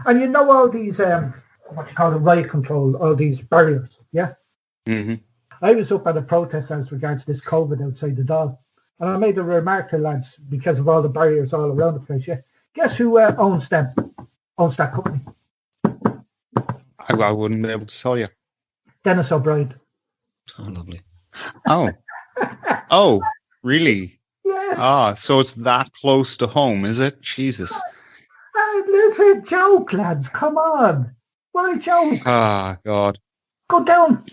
And you know all these, what you call the riot control, all these barriers, yeah? Mm-hmm. I was up at a protest as regards this COVID outside the Dáil. And I made a remark to lads because of all the barriers all around the place, yeah? Guess who owns them? Owns that company? I wouldn't be able to tell you. Dennis O'Brien. Oh, lovely. Oh, really? Yes. So it's that close to home, is it? Jesus. It's a joke, lads. Come on. What a joke. Ah, God. Go down.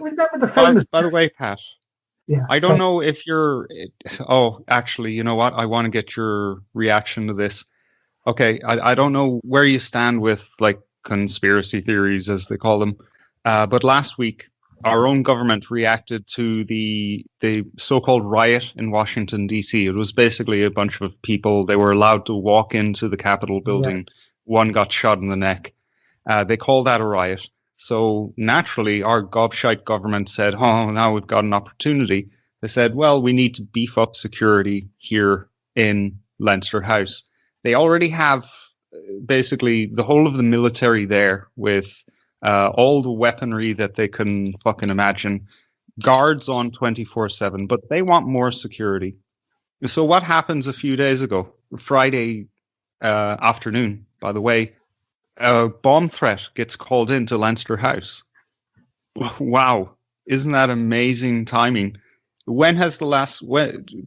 Remember the famous... By the way, Pat, yeah, I don't know if you're... Oh, actually, you know what? I want to get your reaction to this. Okay, I don't know where you stand with, like, conspiracy theories, as they call them. But last week, our own government reacted to the so-called riot in Washington, D.C. It was basically a bunch of people. They were allowed to walk into the Capitol building. Yes. One got shot in the neck. They called that a riot. So naturally, our gobshite government said, oh, now we've got an opportunity. They said, well, we need to beef up security here in Leinster House. They already have basically the whole of the military there with all the weaponry that they can fucking imagine, guards on 24/7, but they want more security. So what happens a few days ago, Friday afternoon, by the way, a bomb threat gets called into Leinster House. Wow, isn't that amazing timing? When has the last,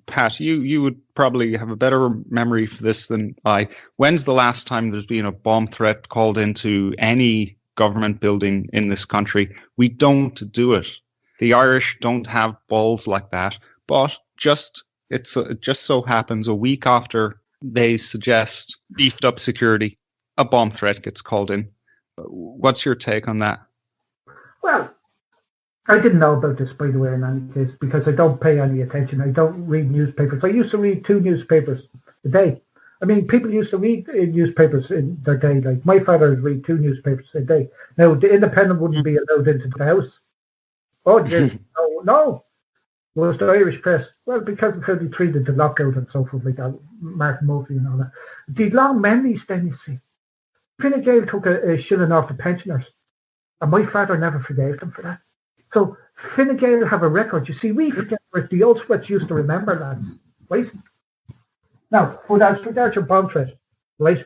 Pat, you would probably have a better memory for this than I. When's the last time there's been a bomb threat called into any government building in this country? We don't do it. The Irish don't have balls like that. But it just so happens a week after they suggest beefed up security, a bomb threat gets called in. What's your take on that? Well, I didn't know about this, by the way, in any case, because I don't pay any attention. I don't read newspapers. I used to read 2 newspapers a day. I mean, people used to read newspapers in their day. Like, my father would read 2 newspapers a day. Now, the Independent wouldn't be allowed into the house. Oh, yes. No. Was the Irish press? Well, because of how they treated the lockout and so forth, like that, Martin Murphy and all that. The long memories, then, you see. Fine Gael took a shilling off the pensioners, and my father never forgave them for that. So Fine Gael have a record. You see, we forget what the old sweats used to remember, lads. Right? Now, for that your bomb threat, right?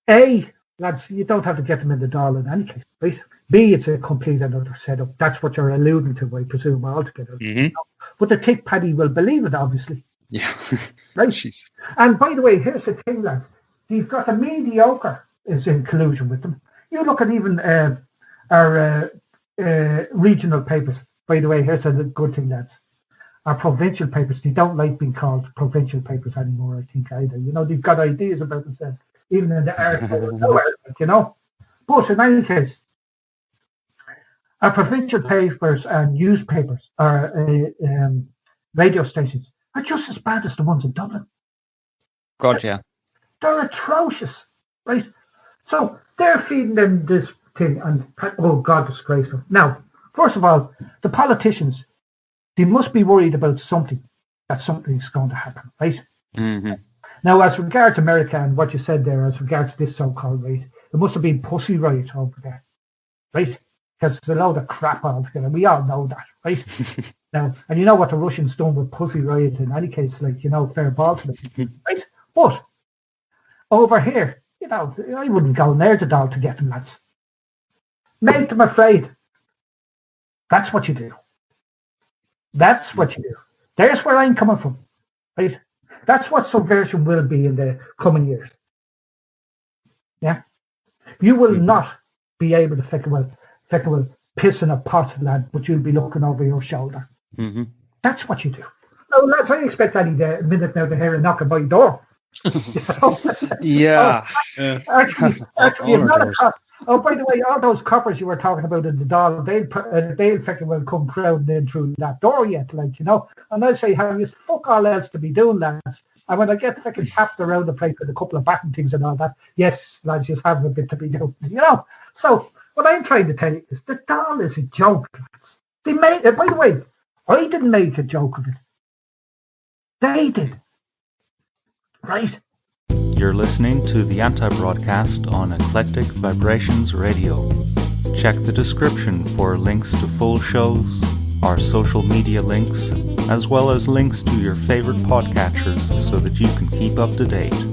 A, lads, you don't have to get them in the Dáil in any case, right? B, it's a complete another setup. That's what you're alluding to, I presume, altogether. Mm-hmm. But the thick paddy will believe it, obviously. Yeah. Right? Jeez. And by the way, here's the thing, lads. You've got the mediocre is in collusion with them. You look at even our regional papers. By the way, here's a good thing, lads. Our provincial papers, they don't like being called provincial papers anymore, I think, either. You know, they've got ideas about themselves, even in the article, you know. But in any case, our provincial papers and newspapers, our radio stations, are just as bad as the ones in Dublin. God, yeah. They're atrocious, right? So they're feeding them this thing, and oh God, disgraceful. Now, first of all, the politicians, they must be worried about something, that something's going to happen, right? Mm-hmm. Now, as regards America and what you said there, as regards this so-called riot, it must have been pussy riot over there, right? Because it's a load of crap altogether. We all know that, right? Now, and you know what the Russians done with pussy riot in any case, like, you know, fair ball to them, right? But over here, you know, I wouldn't go near the Dáil to get them, lads. Make them afraid. That's what you do. That's what you do. There's where I'm coming from, right? That's what subversion will be in the coming years. Yeah? You will not be able to fecklewell piss in a pot, lad, but you'll be looking over your shoulder. Mm-hmm. That's what you do. No, lads, I expect any minute now to hear a knock on my door. Yeah. Actually, I'm not a cop. Oh, by the way, all those coppers you were talking about in the Dáil, they'll fucking well come crowding in through that door yet, like, you know. And I say, have you fuck all else to be doing, lads? And when I get fucking tapped around the place with a couple of batting things and all that, yes, lads, just have a bit to be doing, you know. So what I'm trying to tell you is the Dáil is a joke, lads. They made it. By the way, I didn't make a joke of it. They did. Right? You're listening to the Anti-Broadcast on Eclectic Vibrations Radio. Check the description for links to full shows, our social media links, as well as links to your favorite podcatchers so that you can keep up to date.